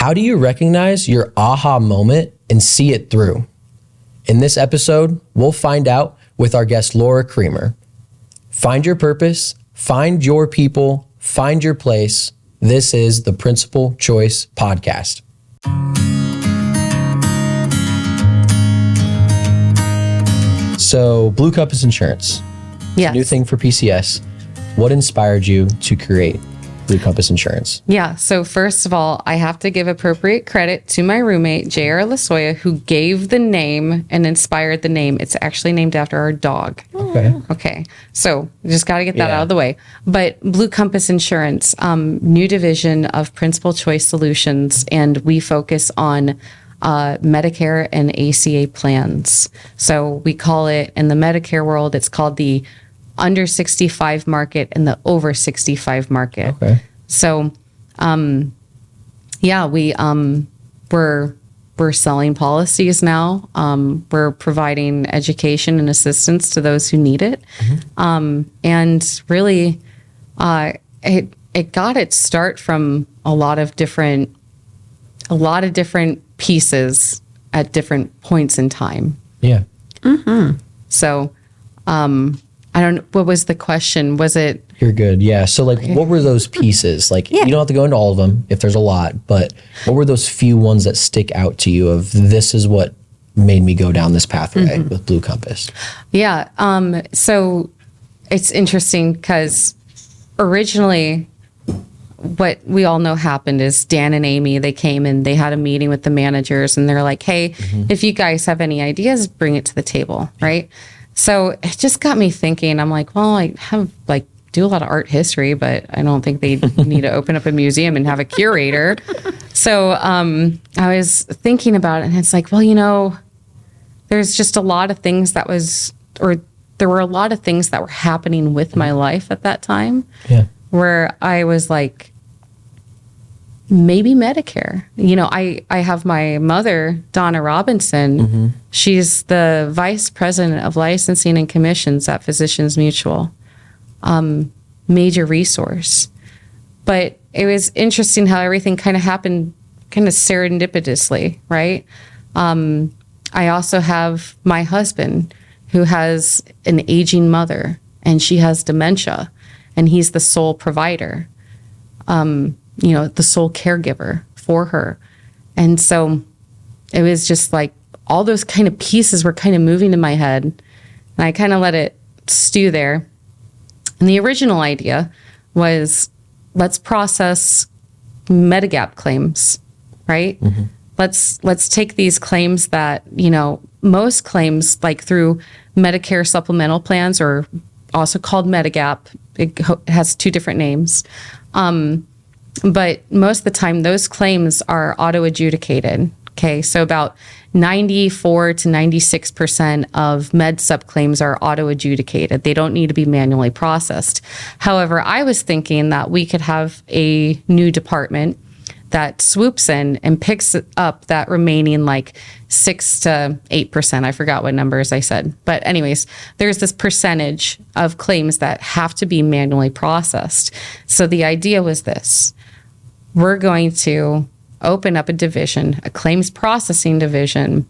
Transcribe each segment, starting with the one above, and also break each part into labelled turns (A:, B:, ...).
A: How do you recognize your aha moment and see it through? In this episode, we'll find out with our guest, Laura Creamer. Find your purpose, find your people, find your place. This is the Principal Choice Podcast. So, Blue Compass Insurance.
B: Yes.
A: New thing for PCS. What inspired you to create Blue Compass Insurance?
B: Yeah. So first of all, I have to give appropriate credit to my roommate, J.R. Lasoya, who gave the name and inspired the name. It's actually named after our dog. Okay. So just got to get that out of the way. But Blue Compass Insurance, new division of Principal Choice Solutions, and we focus on Medicare and ACA plans. So we call it, in the Medicare world, it's called the under 65 market and the over 65 market.
A: Okay.
B: So, we're selling policies now. We're providing education and assistance to those who need it. And really, it got its start from a lot of different pieces at different points in time.
A: Yeah.
B: So, I don't know, what was the question? Was it?
A: You're good. Yeah. So what were those pieces? You don't have to go into all of them if there's a lot, but what were those few ones that stick out to you of this is what made me go down this pathway with Blue Compass?
B: Yeah. So it's interesting because originally what we all know happened is Dan and Amy, they came and they had a meeting with the managers and they're like, hey, if you guys have any ideas, bring it to the table. Right. So it just got me thinking. I'm like, well, I have do a lot of art history, but I don't think they need to open up a museum and have a curator. So I was thinking about it, and it's like, well, there's just a lot of things there were a lot of things that were happening with my life at that time.
A: Yeah.
B: Where I was like, maybe Medicare. I have my mother, Donna Robinson. She's the vice president of licensing and commissions at Physicians Mutual. Major resource. But it was interesting how everything kind of happened kind of serendipitously, right? I also have my husband who has an aging mother and she has dementia and he's the sole provider. The sole caregiver for her. And so it was just like all those kind of pieces were kind of moving in my head. And I kind of let it stew there. And the original idea was, let's process Medigap claims, right? Let's take these claims that, most claims like through Medicare supplemental plans, or also called Medigap. It has two different names. But most of the time, those claims are auto-adjudicated. Okay, so about 94 to 96% of med sub claims are auto-adjudicated. They don't need to be manually processed. However, I was thinking that we could have a new department that swoops in and picks up that remaining 6 to 8%. I forgot what numbers I said. But anyways, there's this percentage of claims that have to be manually processed. So the idea was this. We're going to open up a division, a claims processing division,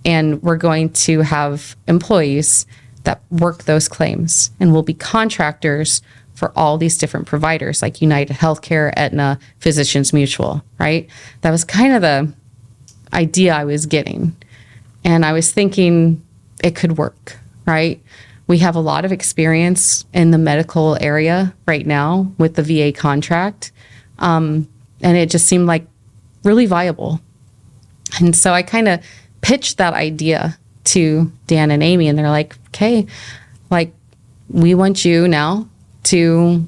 B: and we're going to have employees that work those claims, and we'll be contractors for all these different providers like United Healthcare, Aetna, Physicians Mutual, right? That was kind of the idea I was getting. And I was thinking it could work, right? We have a lot of experience in the medical area right now with the VA contract. And it just seemed like really viable. And so I kind of pitched that idea to Dan and Amy, and they're like, okay, we want you now to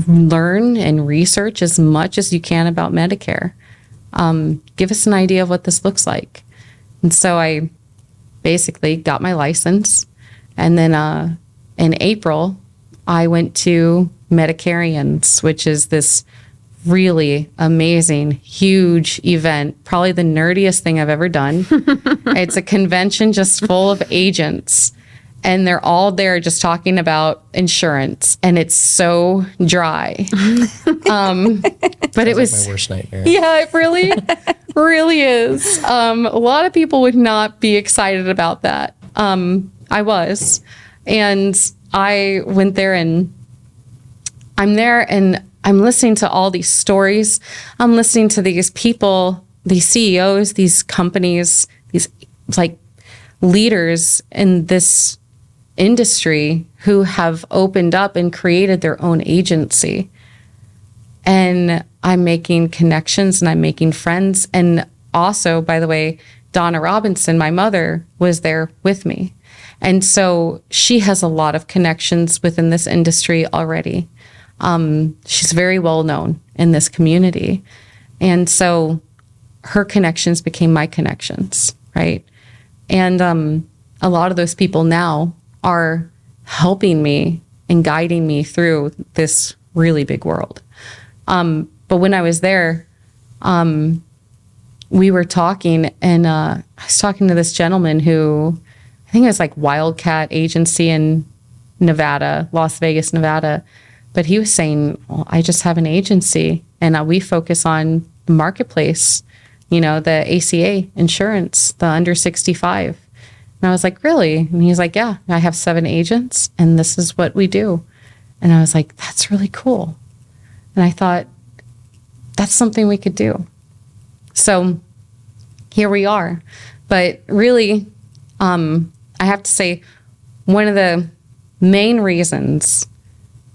B: learn and research as much as you can about Medicare. Give us an idea of what this looks like. And so I basically got my license. And then in April, I went to Medicarians, which is this really amazing, huge event, probably the nerdiest thing I've ever done. It's a convention just full of agents. and they're all there just talking about insurance, and it's so dry. But it was
A: like my worst nightmare.
B: Yeah, it really, really is. A lot of people would not be excited about that. I was, and I went there, and I'm there, and I'm listening to all these stories. I'm listening to these people, these CEOs, these companies, these like leaders in this industry who have opened up and created their own agency. And I'm making connections and I'm making friends. And also, by the way, Donna Robinson, my mother, was there with me. And so she has a lot of connections within this industry already. She's very well known in this community. And so her connections became my connections, right? And a lot of those people now are helping me and guiding me through this really big world. But when I was there, we were talking, and I was talking to this gentleman who, I think it was like Wildcat Agency in Nevada, Las Vegas, Nevada. But he was saying, well, I just have an agency, and we focus on the marketplace, the ACA insurance, the under 65. And I was like, really? And he's like, yeah, I have 7 agents, and this is what we do. And I was like, that's really cool. And I thought, that's something we could do. So here we are. But really, I have to say, one of the main reasons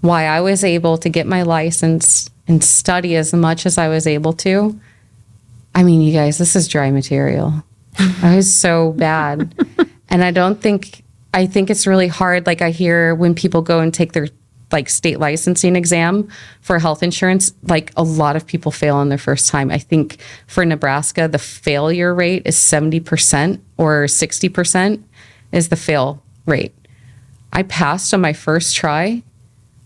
B: why I was able to get my license and study as much as I was able to, I mean, you guys, this is dry material. I was so bad. And I think it's really hard. Like, I hear when people go and take their state licensing exam for health insurance, like, a lot of people fail on their first time. I think for Nebraska, the failure rate is 70% or 60% is the fail rate. I passed on my first try,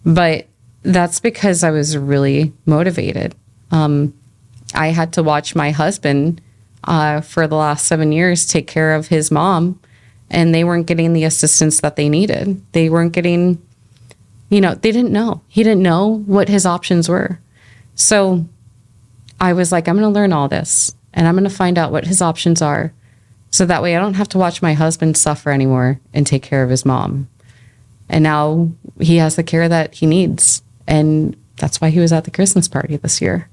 B: but that's because I was really motivated. I had to watch my husband for the last 7 years take care of his mom, and they weren't getting the assistance that they needed. They weren't getting, they didn't know. He didn't know what his options were. So I was like, I'm going to learn all this, and I'm going to find out what his options are, so that way I don't have to watch my husband suffer anymore and take care of his mom. And now he has the care that he needs. And that's why he was at the Christmas party this year.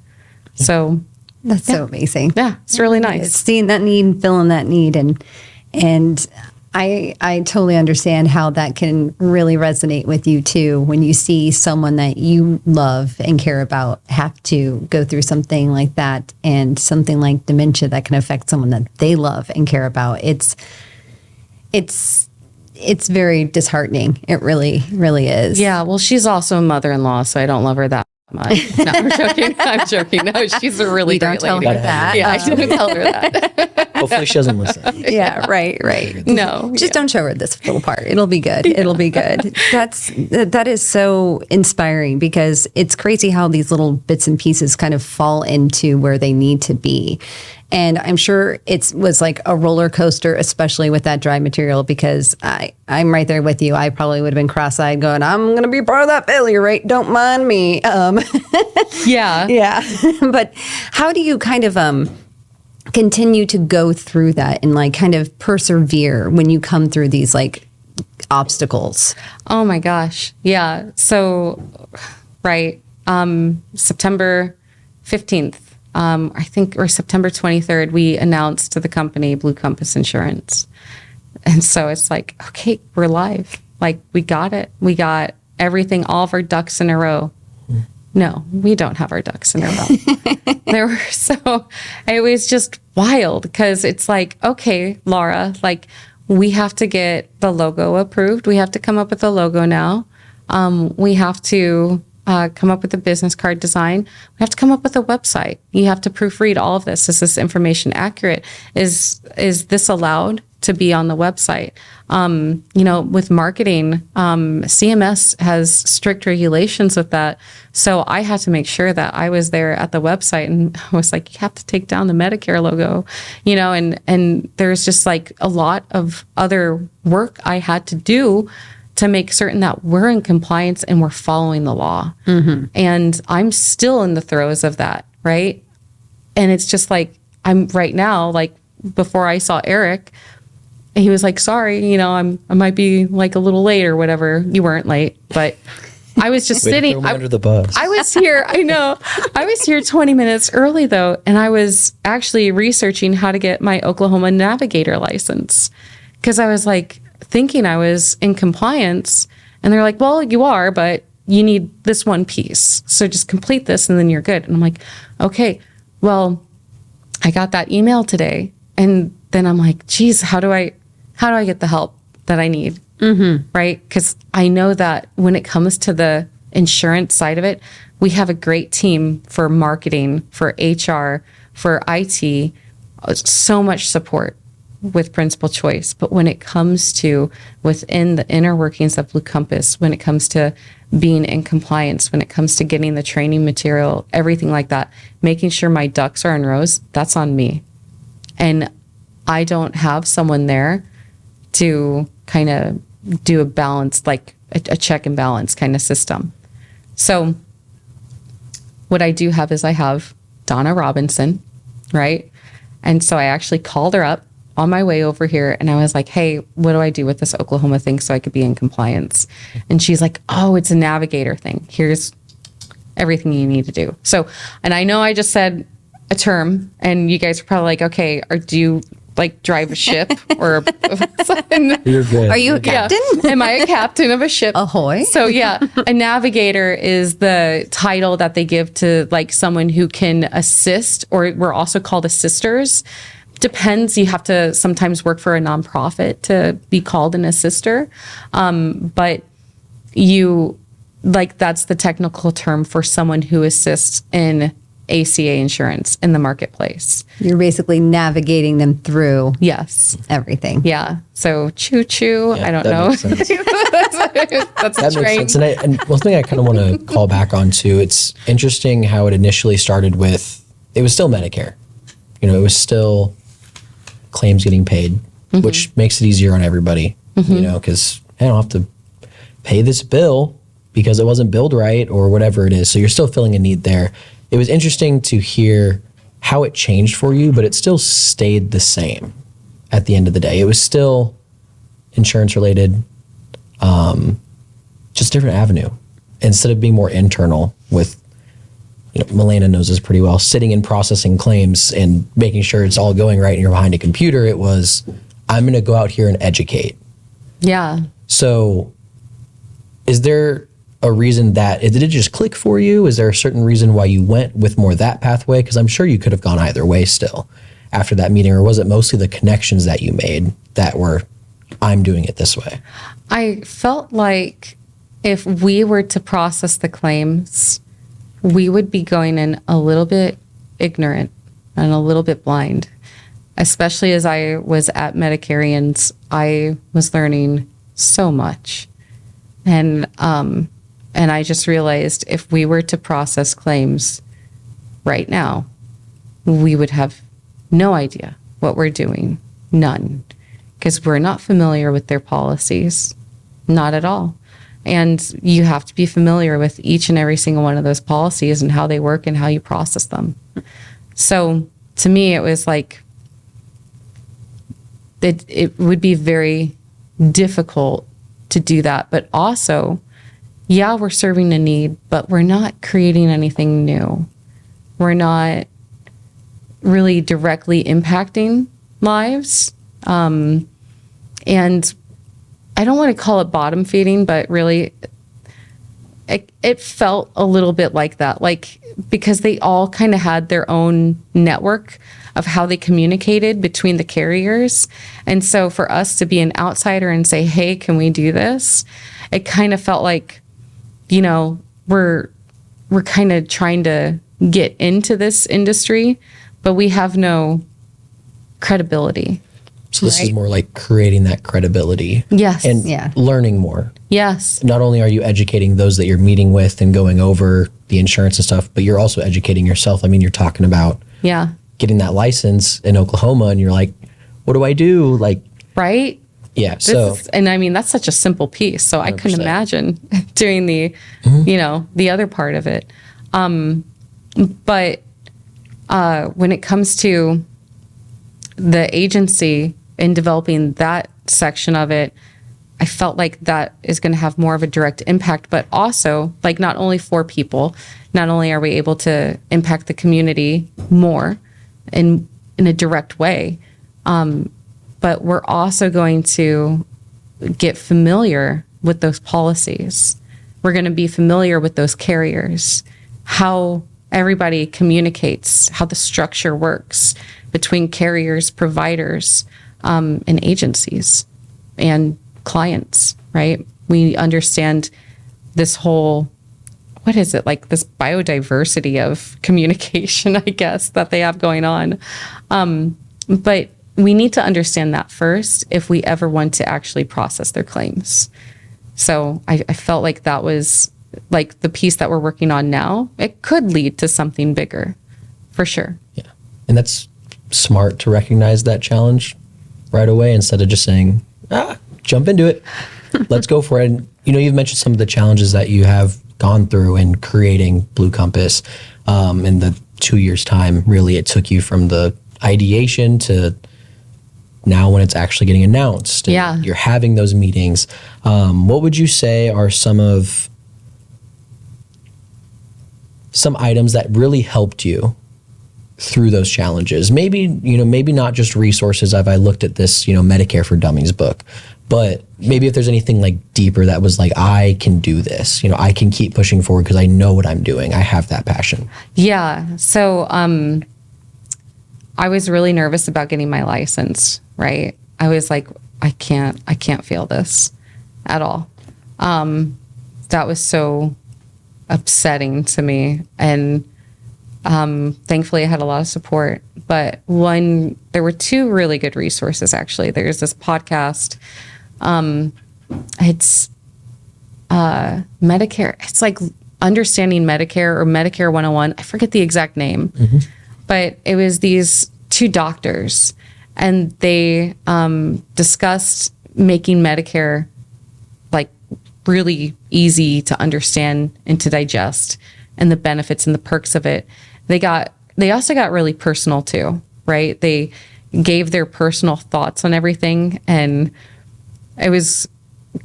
B: So
C: that's so amazing.
B: Yeah, it's really nice.
C: Seeing that need, filling that need. And I totally understand how that can really resonate with you too, when you see someone that you love and care about have to go through something like that, and something like dementia that can affect someone that they love and care about. It's very disheartening. It really, really is.
B: Yeah. Well, she's also a mother-in-law, so I don't love her that much. No, I'm joking. I'm joking. No, she's a really great lady.
C: Don't tell her that.
B: Yeah, I don't tell her that.
A: Hopefully she doesn't listen.
C: Yeah, right.
B: No.
C: Just don't show her this little part. It'll be good. It'll be good. That is so inspiring, because it's crazy how these little bits and pieces kind of fall into where they need to be. And I'm sure it was like a roller coaster, especially with that dry material, because I'm right there with you. I probably would have been cross-eyed going, I'm going to be part of that failure rate. Don't mind me.
B: Yeah.
C: Yeah. But how do you kind of continue to go through that and kind of persevere when you come through these obstacles?
B: Oh my gosh. Yeah. So, right. September 15th. I think, or September 23rd, we announced to the company Blue Compass Insurance. And so it's like, okay, we're live. We got it. We got everything, all of our ducks in a row. No, we don't have our ducks in a row. It was just wild, because it's like, okay, Laura, we have to get the logo approved. We have to come up with a logo now. We have to come up with a business card design. We have to come up with a website. You have to proofread all of this. Is this information accurate? Is this allowed to be on the website. With marketing, CMS has strict regulations with that. So I had to make sure that I was there at the website, and I was like, you have to take down the Medicare logo, and there's just like a lot of other work I had to do to make certain that we're in compliance and we're following the law. And I'm still in the throes of that, right? And it's just like, I'm right now, like before I saw Eric, he was like, sorry, I might be like a little late or whatever. You weren't late, but I was just sitting
A: under the bus.
B: I was here. I know. I was here 20 minutes early though. And I was actually researching how to get my Oklahoma Navigator license, because I was like thinking I was in compliance, and they're like, well, you are, but you need this one piece. So just complete this and then you're good. And I'm like, okay, well, I got that email today. And then I'm like, geez, how do I get the help that I need? Right? Because I know that when it comes to the insurance side of it, we have a great team for marketing, for HR, for IT, so much support with Principal Choice. But when it comes to within the inner workings of Blue Compass, when it comes to being in compliance, when it comes to getting the training material, everything like that, making sure my ducks are in rows, that's on me. And I don't have someone there to kind of do a balance, like a check and balance kind of system. So what I do have is I have Donna Robinson, right? And so I actually called her up on my way over here, and I was like, hey, what do I do with this Oklahoma thing so I could be in compliance? And she's like, oh, it's a Navigator thing. Here's everything you need to do. So, and I know I just said a term, and you guys are probably like, okay, do you like drive a ship or something?
A: You're good.
C: Are you a captain?
B: Yeah. Am I a captain of a ship?
C: Ahoy.
B: So yeah, a navigator is the title that they give to like someone who can assist, or we're also called assisters. Depends. You have to sometimes work for a nonprofit to be called an assister. But that's the technical term for someone who assists in ACA insurance in the marketplace.
C: You're basically navigating them through
B: Yes.
C: everything.
B: Yeah. So choo choo.
A: Yeah,
B: I don't
A: that
B: know.
A: makes sense.
B: That's
A: That
B: train.
A: makes sense. And one thing I kind of want to call back on too, it's interesting how it initially started with, it was still Medicare. It was still claims getting paid, which makes it easier on everybody, because I don't have to pay this bill because it wasn't billed right or whatever it is. So you're still filling a need there. It was interesting to hear how it changed for you, but it still stayed the same at the end of the day. It was still insurance related, just different avenue. Instead of being more internal with, Milena knows this pretty well, sitting and processing claims and making sure it's all going right and you're behind a computer, it was, I'm going to go out here and educate.
B: Yeah.
A: So is there a reason did it just click for you? Is there a certain reason why you went with more that pathway? Because I'm sure you could have gone either way still after that meeting, or was it mostly the connections that you made that were, I'm doing it this way?
B: I felt like if we were to process the claims, we would be going in a little bit ignorant and a little bit blind. Especially as I was at Medicarians, I was learning so much. And I just realized if we were to process claims right now, we would have no idea what we're doing. None. Because we're not familiar with their policies. Not at all. And you have to be familiar with each and every single one of those policies and how they work and how you process them. So to me, it was like, it would be very difficult to do that. But also, yeah, we're serving a need, but we're not creating anything new. We're not really directly impacting lives. And I don't want to call it bottom feeding, but really it felt a little bit like that, like because they all kind of had their own network of how they communicated between the carriers. And so for us to be an outsider and say, hey, can we do this? It kind of felt like, we're kind of trying to get into this industry, but we have no credibility.
A: So this is
C: Right.
A: more like creating that credibility.
B: Yes.
A: And
C: Yeah.
A: learning more.
B: Yes.
A: Not only are you educating those that you're meeting with and going over the insurance and stuff, but you're also educating yourself. I mean, you're talking about
B: Yeah.
A: getting that license in Oklahoma and you're like, what do I do? Like,
B: Right.
A: yeah.
B: This
A: So
B: is, and I mean, that's such a simple piece. So I couldn't
A: 100%.
B: imagine doing the, the other part of it. But when it comes to the agency and developing that section of it, I felt like that is going to have more of a direct impact, but also like not only for people, not only are we able to impact the community more in a direct way, but we're also going to get familiar with those policies. We're going to be familiar with those carriers, how everybody communicates, how the structure works between carriers, providers, and agencies and clients, right? We understand this whole, what is it, like this biodiversity of communication, I guess, that they have going on. But we need to understand that first if we ever want to actually process their claims. So I felt like that was like the piece that we're working on now. It could lead to something bigger, for sure.
A: yeah. And that's smart to recognize that challenge right away instead of just saying, jump into it. Let's go for it. And, you've mentioned some of the challenges that you have gone through in creating Blue Compass in the 2 years time. Really, it took you from the ideation to now when it's actually getting announced. And
B: Yeah.
A: you're having those meetings. What would you say are some items that really helped you through those challenges? Maybe not just resources. I looked at this, Medicare for Dummies book, but maybe if there's anything like deeper that was like, I can do this, I can keep pushing forward because I know what I'm doing. I have that passion.
B: Yeah. So I was really nervous about getting my license, right? I was like, I can't feel this at all. That was so upsetting to me. And thankfully I had a lot of support. But there were two really good resources, actually. There's this podcast. It's Medicare. It's like Understanding Medicare or Medicare 101. I forget the exact name. But it was these two doctors, and they discussed making Medicare like really easy to understand and to digest, and the benefits and the perks of it. They also got really personal too, right? They gave their personal thoughts on everything, and it was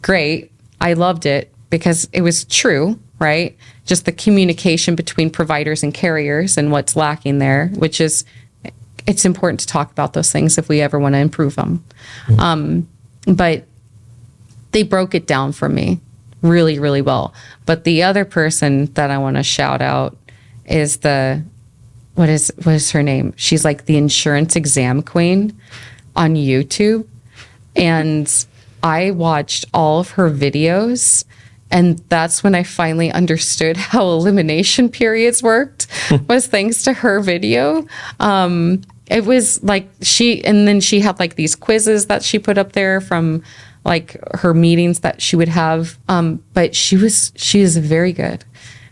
B: great. I loved it because it was true, right? Just the communication between providers and carriers and what's lacking there, which is, it's important to talk about those things if we ever want to improve them. But they broke it down for me really, really well. But the other person that I want to shout out is what is her name? She's like the insurance exam queen on YouTube. And I watched all of her videos, and that's when I finally understood how elimination periods worked, was thanks to her video. It was like and then she had like these quizzes that she put up there from like her meetings that she would have. But she is very good.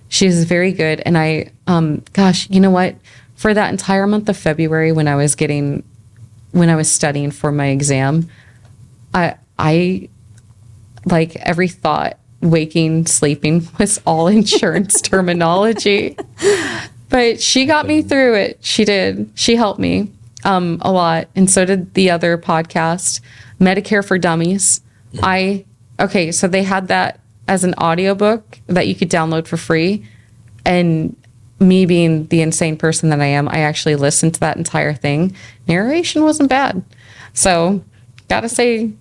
B: She is very good. And I, gosh, you know what? For that entire month of February, when I was studying for my exam, I like every thought, waking, sleeping, was all insurance terminology. But she got me through it. She did. She helped me a lot. And so did the other podcast, Medicare for Dummies. So they had that as an audiobook that you could download for free. And me being the insane person that I am, I actually listened to that entire thing. Narration wasn't bad. So gotta say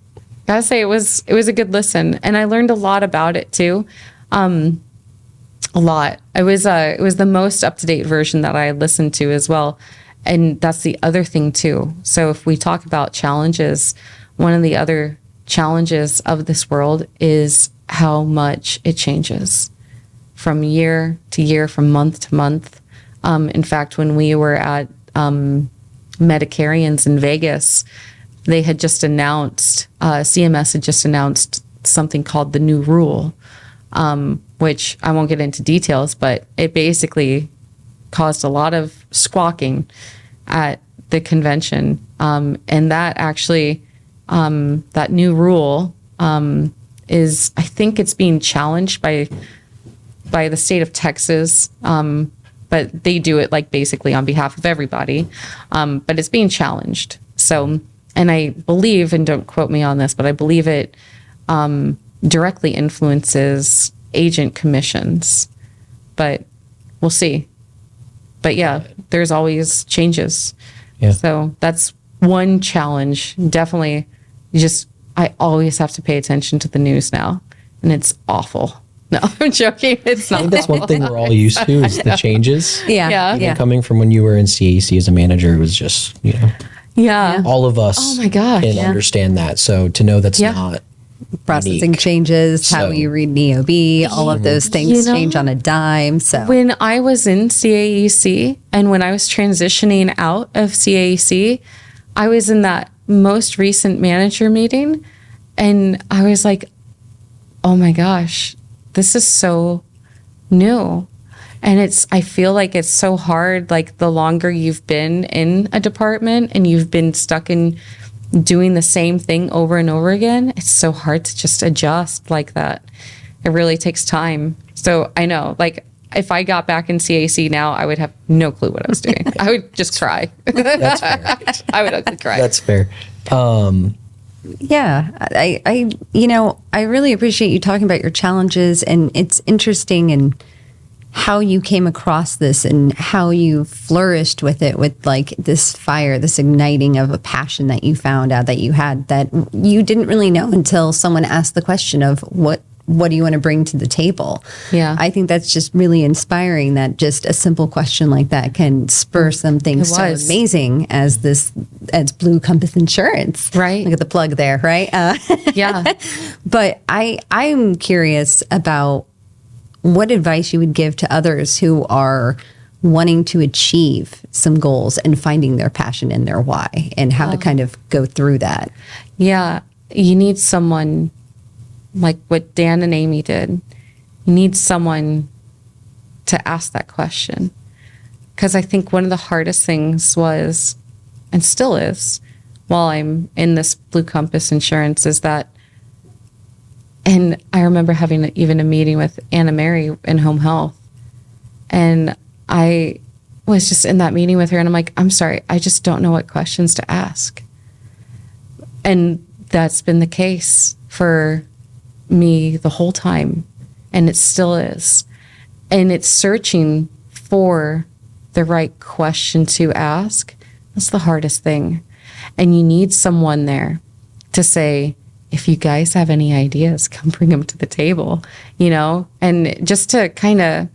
B: it was a good listen. And I learned a lot about it too. A lot. It was the most up-to-date version that I listened to as well. And that's the other thing too. So if we talk about challenges, one of the other challenges of this world is how much it changes from year to year, from month to month. In fact, when we were at Medicarians in Vegas, they had just announced, CMS had just announced something called the new rule, which I won't get into details, but it basically caused a lot of squawking at the convention. And that actually, that new rule is, I think it's being challenged by the state of Texas, but they do it like basically on behalf of everybody. But it's being challenged. So, and I believe, and don't quote me on this, but I believe it directly influences agent commissions. But we'll see. But yeah, there's always changes.
A: Yeah.
B: So that's one challenge. Definitely, I always have to pay attention to the news now, and it's awful. No, I'm joking. It's not.
A: I think that's one thing we're all used to is the changes.
B: Yeah.
A: Even coming from when you were in CAC as a manager, it was just,
B: Yeah.
A: all of us
B: Oh my gosh,
A: can
B: yeah.
A: understand that. So to know that's
B: Yeah.
A: not
C: Processing
A: unique.
C: changes, how
A: So-
C: you read NEOB, all of those things change on a dime. So
B: When I was in CAEC and when I was transitioning out of CAEC, I was in that most recent manager meeting and I was like, oh my gosh, this is so new. And I feel like it's so hard, like the longer you've been in a department and you've been stuck in doing the same thing over and over again, it's so hard to just adjust like that. It really takes time. So I know, like, if I got back in CAC now, I would have no clue what I was doing. I would just cry.
A: That's fair.
B: I would ugly cry.
A: That's fair.
C: yeah, I really appreciate you talking about your challenges, and it's interesting and how you came across this and how you flourished with it, with like this fire, this igniting of a passion that you found out that you had that you didn't really know until someone asked the question of what do you want to bring to the table?
B: Yeah.
C: I think that's just really inspiring that just a simple question like that can spur something
B: It
C: so
B: was.
C: amazing as Blue Compass Insurance.
B: Right.
C: Look at the plug there, right?
B: Yeah.
C: But I'm curious about what advice you would give to others who are wanting to achieve some goals and finding their passion and their why, and how to kind of go through that.
B: Yeah. You need someone like what Dan and Amy did. You need someone to ask that question. Because I think one of the hardest things was, and still is, while I'm in this Blue Compass Insurance, is that, and I remember having even a meeting with Anna Mary in home health. And I was just in that meeting with her and I'm like, I'm sorry, I just don't know what questions to ask. And that's been the case for me the whole time. And it still is. And it's searching for the right question to ask. That's the hardest thing. And you need someone there to say, if you guys have any ideas, come bring them to the table, and just to kind of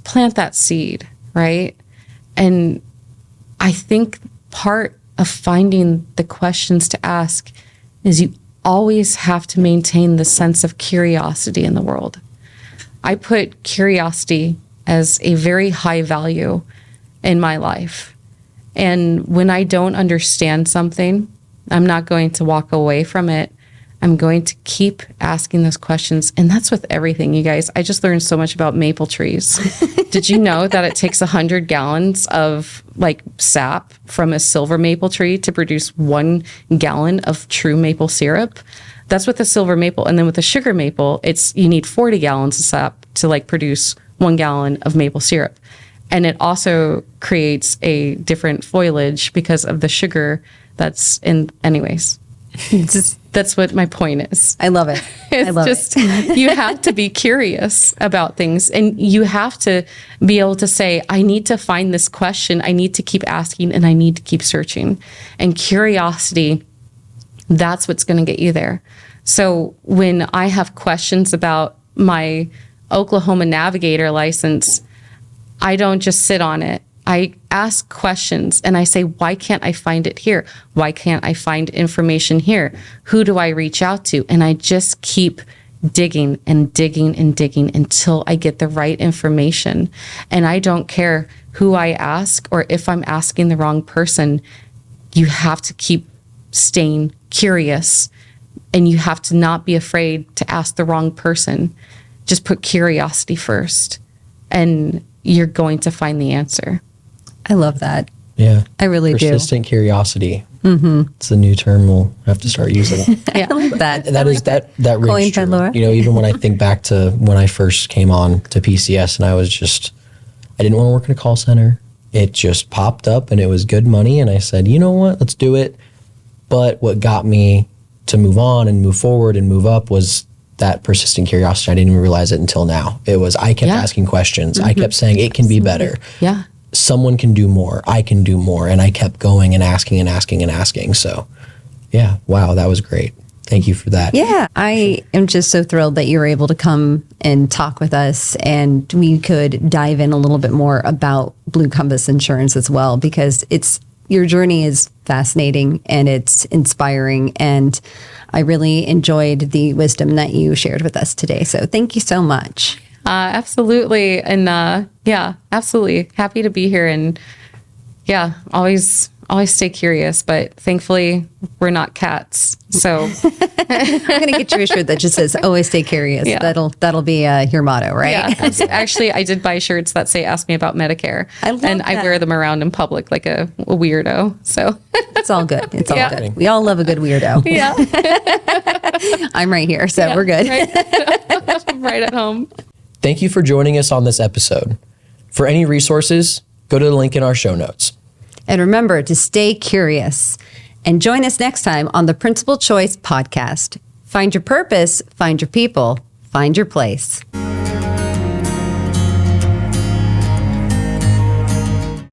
B: plant that seed, right? And I think part of finding the questions to ask is you always have to maintain the sense of curiosity in the world. I put curiosity as a very high value in my life. And when I don't understand something, I'm not going to walk away from it. I'm going to keep asking those questions. And that's with everything, you guys. I just learned so much about maple trees. Did you know that it takes 100 gallons of like sap from a silver maple tree to produce 1 gallon of true maple syrup? That's with a silver maple. And then with a sugar maple, you need 40 gallons of sap to like produce 1 gallon of maple syrup. And it also creates a different foliage because of the sugar that's in, anyways. That's what my point is.
C: I love it. I love it.
B: You have to be curious about things, and you have to be able to say, I need to find this question. I need to keep asking, and I need to keep searching. And curiosity, that's what's going to get you there. So when I have questions about my Oklahoma Navigator license, I don't just sit on it. I ask questions and I say, why can't I find it here? Why can't I find information here? Who do I reach out to? And I just keep digging and digging and digging until I get the right information. And I don't care who I ask or if I'm asking the wrong person. You have to keep staying curious. And you have to not be afraid to ask the wrong person. Just put curiosity first, and you're going to find the answer.
C: I love that.
A: Yeah.
C: I really do.
A: Persistent curiosity. It's a new term we'll have to start using.
C: I like that.
A: That rings
C: Coined by
A: true.
C: Laura.
A: You know, even when I think back to when I first came on to PCS and I didn't want to work in a call center. It just popped up and it was good money. And I said, you know what, let's do it. But what got me to move on and move forward and move up was that persistent curiosity. I didn't even realize it until now. It was, I kept asking questions. I kept saying, it can be better.
B: Yeah.
A: Someone can do more. I can do more. And I kept going and asking and asking and asking. So yeah, wow, that was great. Thank you for that.
C: Yeah, I am just so thrilled that you were able to come and talk with us, and we could dive in a little bit more about Blue Compass Insurance as well, because your journey is fascinating and it's inspiring, and I really enjoyed the wisdom that you shared with us today. So thank you so much.
B: Absolutely. And yeah, absolutely. Happy to be here. And yeah, always stay curious, but thankfully we're not cats. So
C: I'm going to get you a shirt that just says, always stay curious.
B: Yeah.
C: That'll be your motto, right?
B: yeah, actually I did buy shirts that say, ask me about Medicare.
C: I love
B: and
C: that.
B: I wear them around in public like a weirdo. So
C: It's all good. It's all
B: Yeah.
C: good. We all love a good weirdo.
B: yeah,
C: I'm right here, so we're good.
B: right at home.
A: Thank you for joining us on this episode. For any resources, go to the link in our show notes.
C: And remember to stay curious. And join us next time on the Principal Choice Podcast. Find your purpose, find your people, find your place.